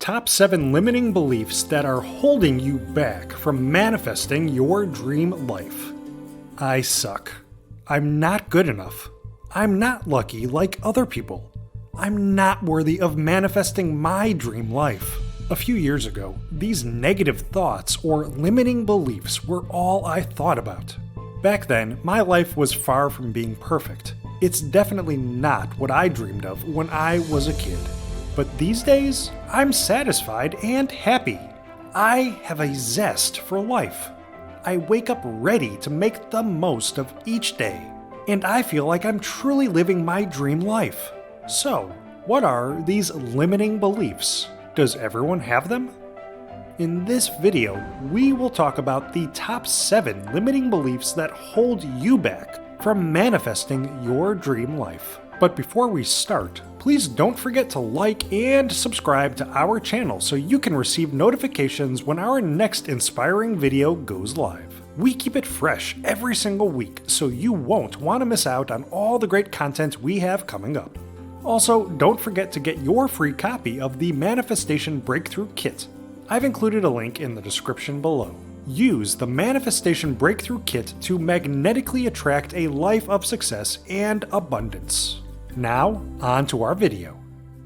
Top 7 limiting beliefs that are holding you back from manifesting your dream life. I suck. I'm not good enough. I'm not lucky like other people. I'm not worthy of manifesting my dream life. A few years ago, these negative thoughts or limiting beliefs were all I thought about. Back then, my life was far from being perfect. It's definitely not what I dreamed of when I was a kid. But these days, I'm satisfied and happy. I have a zest for life. I wake up ready to make the most of each day, and I feel like I'm truly living my dream life. So, what are these limiting beliefs? Does everyone have them? In this video, we will talk about the top 7 limiting beliefs that hold you back from manifesting your dream life. But before we start, please don't forget to like and subscribe to our channel so you can receive notifications when our next inspiring video goes live. We keep it fresh every single week, so you won't want to miss out on all the great content we have coming up. Also, don't forget to get your free copy of the Manifestation Breakthrough Kit. I've included a link in the description below. Use the Manifestation Breakthrough Kit to magnetically attract a life of success and abundance. Now, on to our video.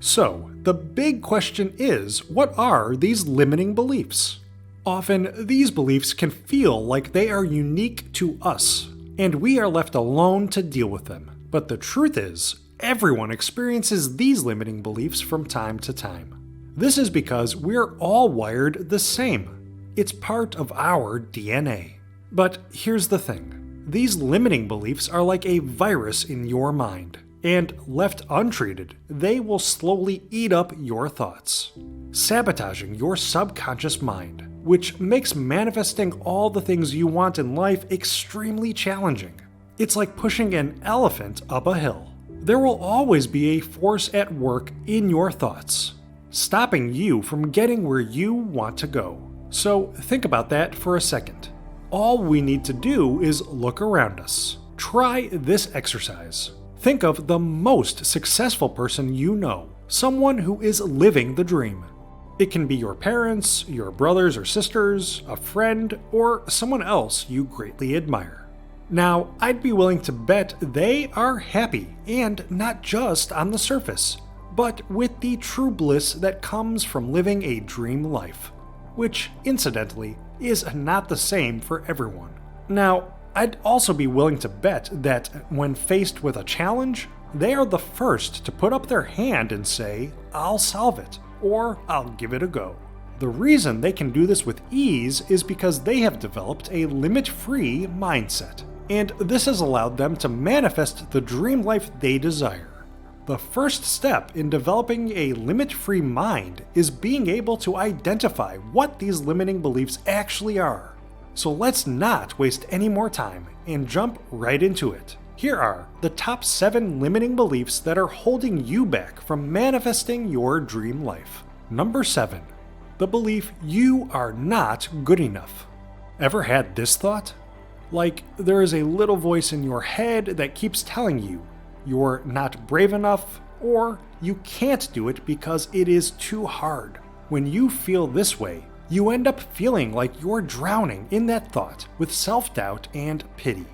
So, the big question is, what are these limiting beliefs? Often, these beliefs can feel like they are unique to us, and we are left alone to deal with them. But the truth is, everyone experiences these limiting beliefs from time to time. This is because we're all wired the same. It's part of our DNA. But here's the thing. These limiting beliefs are like a virus in your mind. And left untreated, they will slowly eat up your thoughts, sabotaging your subconscious mind, which makes manifesting all the things you want in life extremely challenging. It's like pushing an elephant up a hill. There will always be a force at work in your thoughts, stopping you from getting where you want to go. So think about that for a second. All we need to do is look around us. Try this exercise. Think of the most successful person you know, someone who is living the dream. It can be your parents, your brothers or sisters, a friend, or someone else you greatly admire. Now, I'd be willing to bet they are happy, and not just on the surface, but with the true bliss that comes from living a dream life, which, incidentally, is not the same for everyone. Now, I'd also be willing to bet that when faced with a challenge, they are the first to put up their hand and say, "I'll solve it," or "I'll give it a go." The reason they can do this with ease is because they have developed a limit-free mindset, and this has allowed them to manifest the dream life they desire. The first step in developing a limit-free mind is being able to identify what these limiting beliefs actually are. So let's not waste any more time and jump right into it. Here are the top 7 limiting beliefs that are holding you back from manifesting your dream life. Number 7, the belief you are not good enough. Ever had this thought? Like there is a little voice in your head that keeps telling you you're not brave enough or you can't do it because it is too hard. When you feel this way, you end up feeling like you're drowning in that thought with self-doubt and pity.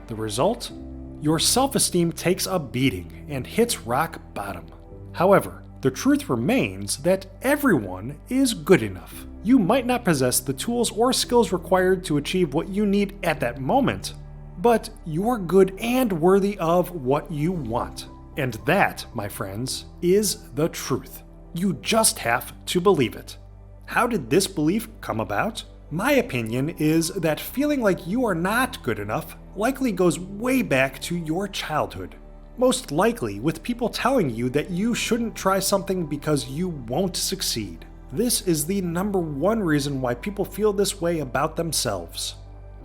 The result? Your self-esteem takes a beating and hits rock bottom. However, the truth remains that everyone is good enough. You might not possess the tools or skills required to achieve what you need at that moment, but you're good and worthy of what you want. And that, my friends, is the truth. You just have to believe it. How did this belief come about? My opinion is that feeling like you are not good enough likely goes way back to your childhood. Most likely with people telling you that you shouldn't try something because you won't succeed. This is the number one reason why people feel this way about themselves.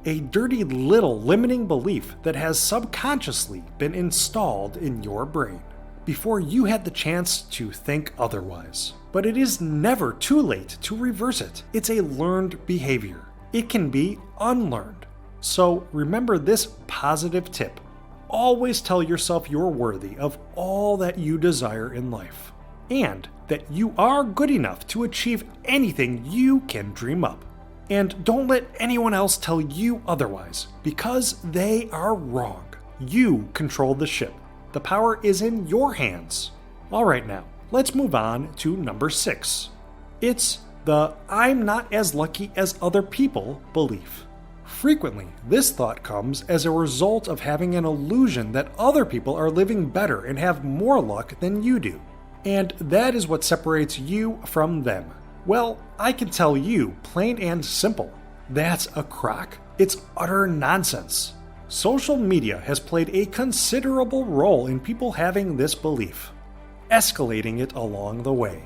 A dirty little limiting belief that has subconsciously been installed in your brain before you had the chance to think otherwise. But it is never too late to reverse it. It's a learned behavior. It can be unlearned. So remember this positive tip. Always tell yourself you're worthy of all that you desire in life. and that you are good enough to achieve anything you can dream up. And don't let anyone else tell you otherwise, because they are wrong. You control the ship. The power is in your hands. Alright now, let's move on to number 6. It's the "I'm not as lucky as other people" belief. Frequently, this thought comes as a result of having an illusion that other people are living better and have more luck than you do. And that is what separates you from them. Well, I can tell you, plain and simple, that's a crock. It's utter nonsense. Social media has played a considerable role in people having this belief, escalating it along the way.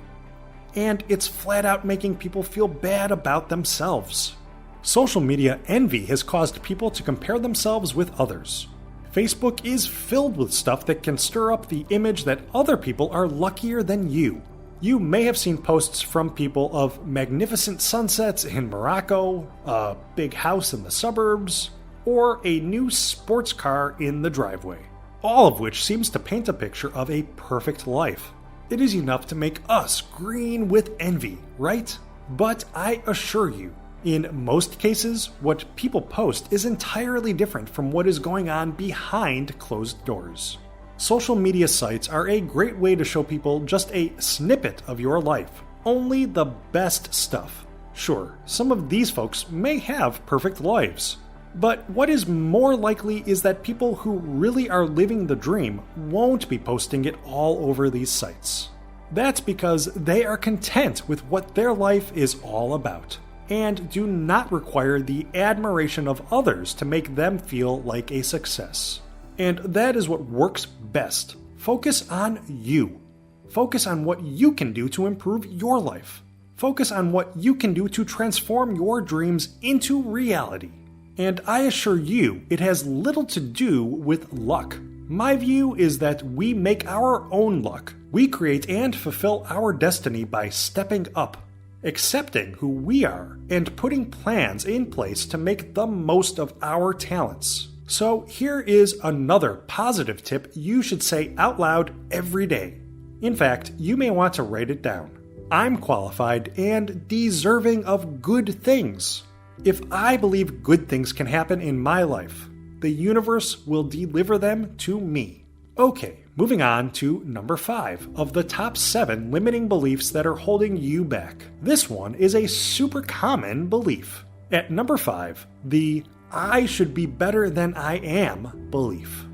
And it's flat out making people feel bad about themselves. Social media envy has caused people to compare themselves with others. Facebook is filled with stuff that can stir up the image that other people are luckier than you. You may have seen posts from people of magnificent sunsets in Morocco, a big house in the suburbs, or a new sports car in the driveway, all of which seems to paint a picture of a perfect life. It is enough to make us green with envy, right? But I assure you, in most cases, what people post is entirely different from what is going on behind closed doors. Social media sites are a great way to show people just a snippet of your life, only the best stuff. Sure, some of these folks may have perfect lives, but what is more likely is that people who really are living the dream won't be posting it all over these sites. That's because they are content with what their life is all about, and do not require the admiration of others to make them feel like a success. And that is what works best. Focus on you. Focus on what you can do to improve your life. Focus on what you can do to transform your dreams into reality. And I assure you, it has little to do with luck. My view is that we make our own luck. We create and fulfill our destiny by stepping up, accepting who we are, and putting plans in place to make the most of our talents. So here is another positive tip you should say out loud every day. In fact, you may want to write it down. I'm qualified and deserving of good things. If I believe good things can happen in my life, the universe will deliver them to me. Okay, moving on to number 5 of the top 7 limiting beliefs that are holding you back. This one is a super common belief. At number 5, the "I should be better than I am" belief.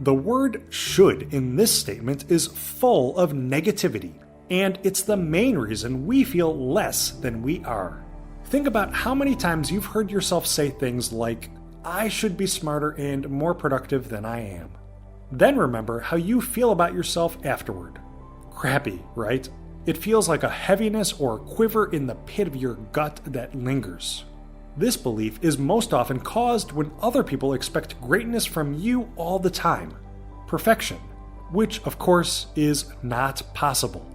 The word "should" in this statement is full of negativity, and it's the main reason we feel less than we are. Think about how many times you've heard yourself say things like, "I should be smarter and more productive than I am." Then remember how you feel about yourself afterward. Crappy, right? It feels like a heaviness or quiver in the pit of your gut that lingers. This belief is most often caused when other people expect greatness from you all the time. Perfection, which of course is not possible.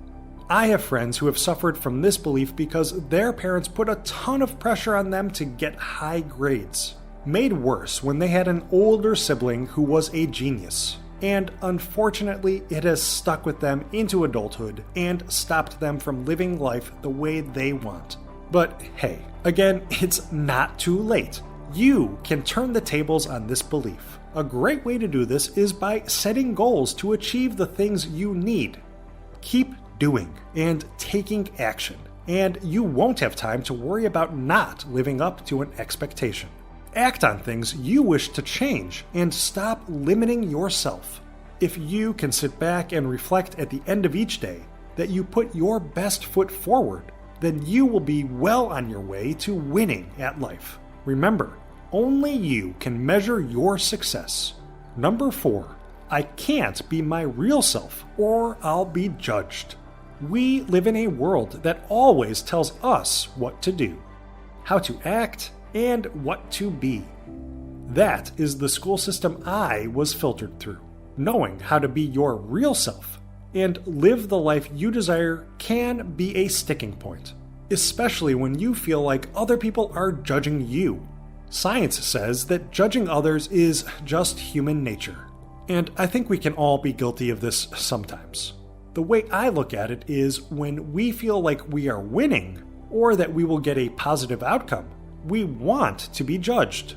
I have friends who have suffered from this belief because their parents put a ton of pressure on them to get high grades. Made worse when they had an older sibling who was a genius. And unfortunately, it has stuck with them into adulthood and stopped them from living life the way they want. But hey, again, it's not too late. You can turn the tables on this belief. A great way to do this is by setting goals to achieve the things you need. Keep doing and taking action, and you won't have time to worry about not living up to an expectation. Act on things you wish to change and stop limiting yourself. If you can sit back and reflect at the end of each day that you put your best foot forward, then you will be well on your way to winning at life. Remember, only you can measure your success. Number 4, I can't be my real self or I'll be judged. We live in a world that always tells us what to do, how to act, and what to be. That is the school system I was filtered through. Knowing how to be your real self and live the life you desire can be a sticking point, especially when you feel like other people are judging you. Science says that judging others is just human nature, and I think we can all be guilty of this sometimes. The way I look at it is when we feel like we are winning or that we will get a positive outcome, we want to be judged.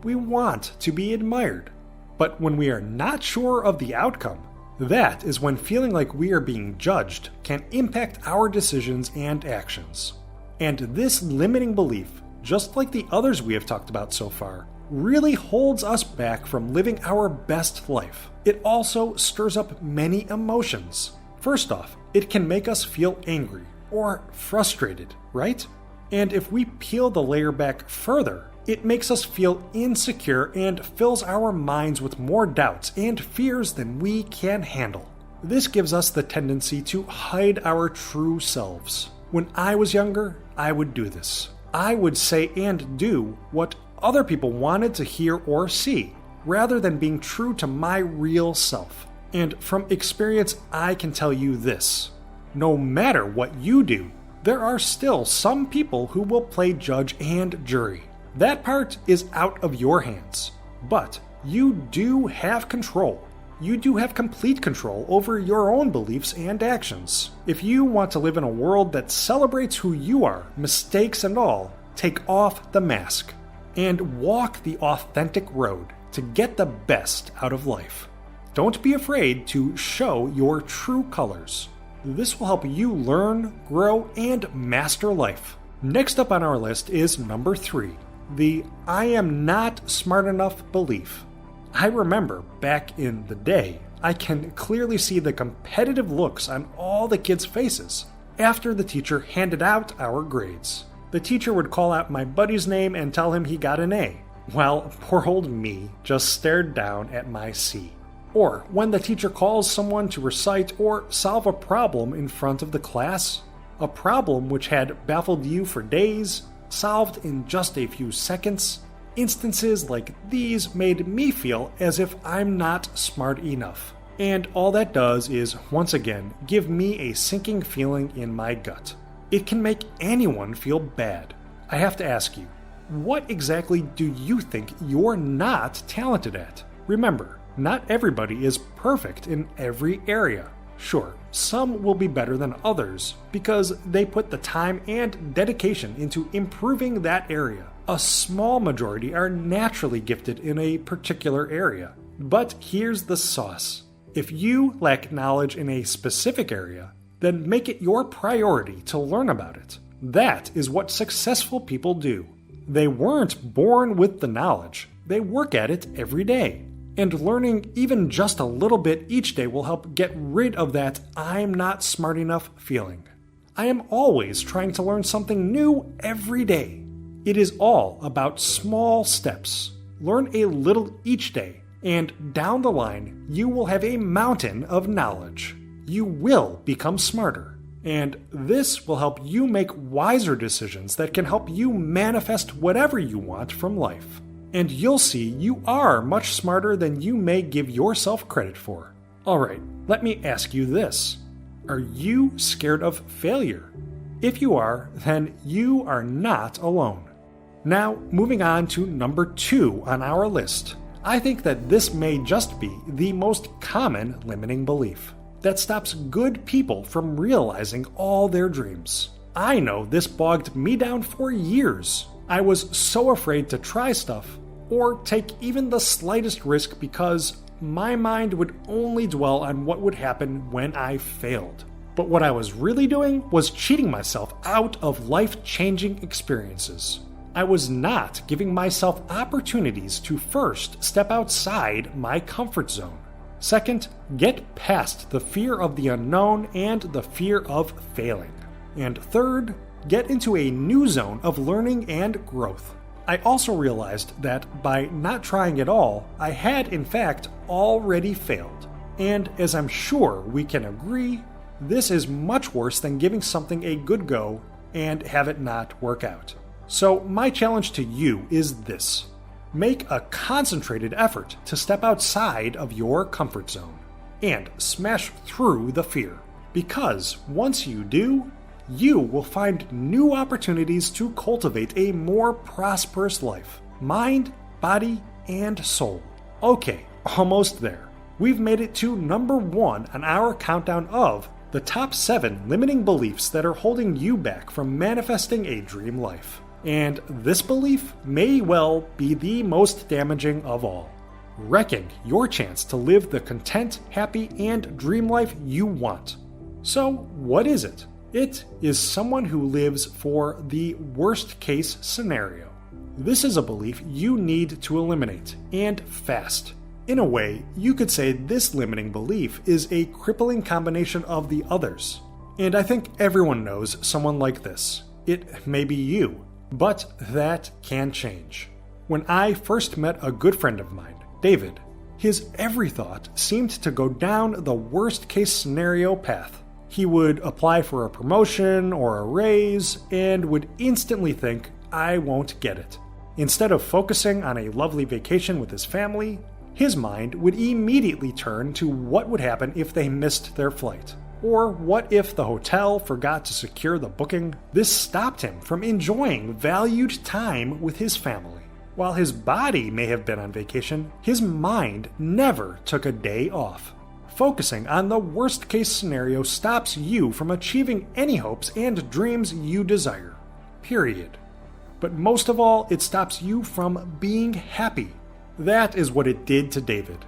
We want to be admired. But when we are not sure of the outcome, that is when feeling like we are being judged can impact our decisions and actions. And this limiting belief, just like the others we have talked about so far, really holds us back from living our best life. It also stirs up many emotions. First off, it can make us feel angry or frustrated, right? And if we peel the layer back further, it makes us feel insecure and fills our minds with more doubts and fears than we can handle. This gives us the tendency to hide our true selves. When I was younger, I would do this. I would say and do what other people wanted to hear or see, rather than being true to my real self. And from experience, I can tell you this. No matter what you do, there are still some people who will play judge and jury. That part is out of your hands. But you do have control. You do have complete control over your own beliefs and actions. If you want to live in a world that celebrates who you are, mistakes and all, take off the mask and walk the authentic road to get the best out of life. Don't be afraid to show your true colors. This will help you learn, grow, and master life. Next up on our list is number 3. The I am not smart enough belief. I remember back in the day, I can clearly see the competitive looks on all the kids' faces after the teacher handed out our grades. The teacher would call out my buddy's name and tell him he got an A, while poor old me just stared down at my C. Or when the teacher calls someone to recite or solve a problem in front of the class, a problem which had baffled you for days, solved in just a few seconds. Instances like these made me feel as if I'm not smart enough. And all that does is, once again, give me a sinking feeling in my gut. It can make anyone feel bad. I have to ask you, what exactly do you think you're not talented at? Remember, not everybody is perfect in every area. Sure, some will be better than others because they put the time and dedication into improving that area. A small majority are naturally gifted in a particular area. But here's the sauce. If you lack knowledge in a specific area, then make it your priority to learn about it. That is what successful people do. They weren't born with the knowledge. They work at it every day. And learning even just a little bit each day will help get rid of that I'm not smart enough feeling. I am always trying to learn something new every day. It is all about small steps. Learn a little each day, and down the line, you will have a mountain of knowledge. You will become smarter. And this will help you make wiser decisions that can help you manifest whatever you want from life. And you'll see you are much smarter than you may give yourself credit for. Alright, let me ask you this. Are you scared of failure? If you are, then you are not alone. Now, moving on to number 2 on our list. I think that this may just be the most common limiting belief that stops good people from realizing all their dreams. I know this bogged me down for years. I was so afraid to try stuff or take even the slightest risk because my mind would only dwell on what would happen when I failed. But what I was really doing was cheating myself out of life-changing experiences. I was not giving myself opportunities to first step outside my comfort zone. Second, get past the fear of the unknown and the fear of failing. And third, get into a new zone of learning and growth. I also realized that by not trying at all, I had in fact already failed. And as I'm sure we can agree, this is much worse than giving something a good go and have it not work out. So my challenge to you is this. Make a concentrated effort to step outside of your comfort zone and smash through the fear. Because once you do, you will find new opportunities to cultivate a more prosperous life, mind, body, and soul. Okay, almost there. We've made it to number 1 on our countdown of the top 7 limiting beliefs that are holding you back from manifesting a dream life. And this belief may well be the most damaging of all, wrecking your chance to live the content, happy, and dream life you want. So, what is it? It is someone who lives for the worst case scenario. This is a belief you need to eliminate, and fast. In a way, you could say this limiting belief is a crippling combination of the others. And I think everyone knows someone like this. It may be you, but that can change. When I first met a good friend of mine, David, his every thought seemed to go down the worst case scenario path. He would apply for a promotion or a raise and would instantly think, I won't get it. Instead of focusing on a lovely vacation with his family, his mind would immediately turn to what would happen if they missed their flight. Or what if the hotel forgot to secure the booking? This stopped him from enjoying valued time with his family. While his body may have been on vacation, his mind never took a day off. Focusing on the worst case scenario stops you from achieving any hopes and dreams you desire. Period. But most of all, it stops you from being happy. That is what it did to David.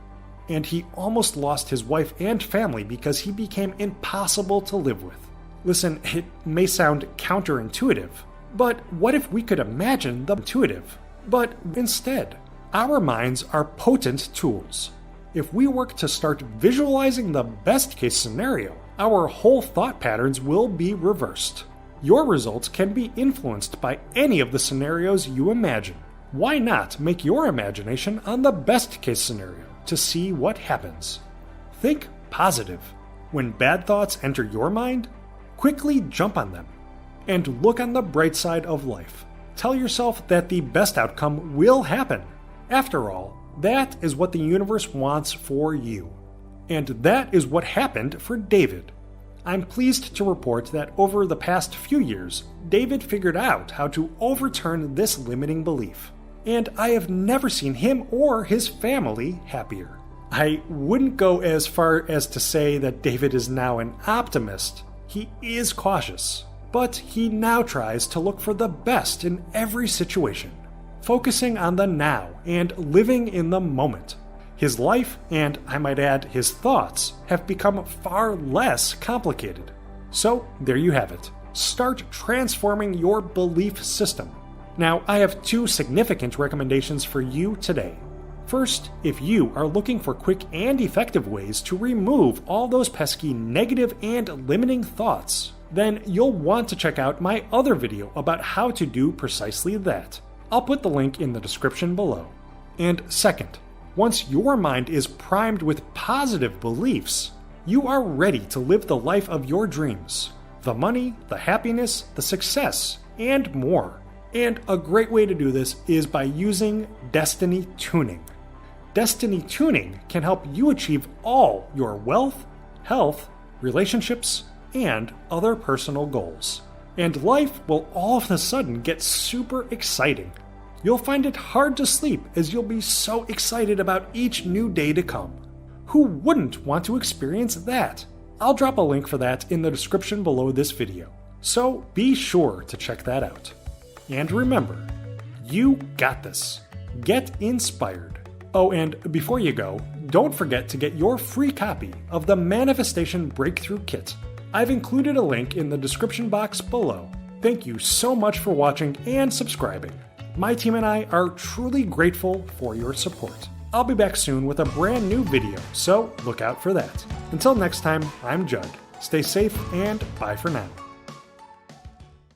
And he almost lost his wife and family because he became impossible to live with. Listen, it may sound counterintuitive, but what if we could imagine the intuitive? But instead, our minds are potent tools. If we work to start visualizing the best case scenario, our whole thought patterns will be reversed. Your results can be influenced by any of the scenarios you imagine. Why not make your imagination on the best case scenario to see what happens? Think positive. When bad thoughts enter your mind, quickly jump on them and look on the bright side of life. Tell yourself that the best outcome will happen. After all, that is what the universe wants for you. And that is what happened for David. I'm pleased to report that over the past few years, David figured out how to overturn this limiting belief. And I have never seen him or his family happier. I wouldn't go as far as to say that David is now an optimist. He is cautious, but he now tries to look for the best in every situation, focusing on the now and living in the moment. His life, and I might add his thoughts, have become far less complicated. So there you have it. Start transforming your belief system. Now, I have 2 significant recommendations for you today. First, if you are looking for quick and effective ways to remove all those pesky negative and limiting thoughts, then you'll want to check out my other video about how to do precisely that. I'll put the link in the description below. And second, once your mind is primed with positive beliefs, you are ready to live the life of your dreams. The money, the happiness, the success, and more. And a great way to do this is by using destiny tuning. Destiny tuning can help you achieve all your wealth, health, relationships, and other personal goals. And life will all of a sudden get super exciting. You'll find it hard to sleep as you'll be so excited about each new day to come. Who wouldn't want to experience that? I'll drop a link for that in the description below this video, so be sure to check that out. And remember, you got this. Get inspired. Oh, and before you go, don't forget to get your free copy of the Manifestation Breakthrough Kit. I've included a link in the description box below. Thank you so much for watching and subscribing. My team and I are truly grateful for your support. I'll be back soon with a brand new video, so look out for that. Until next time, I'm Judd. Stay safe and bye for now.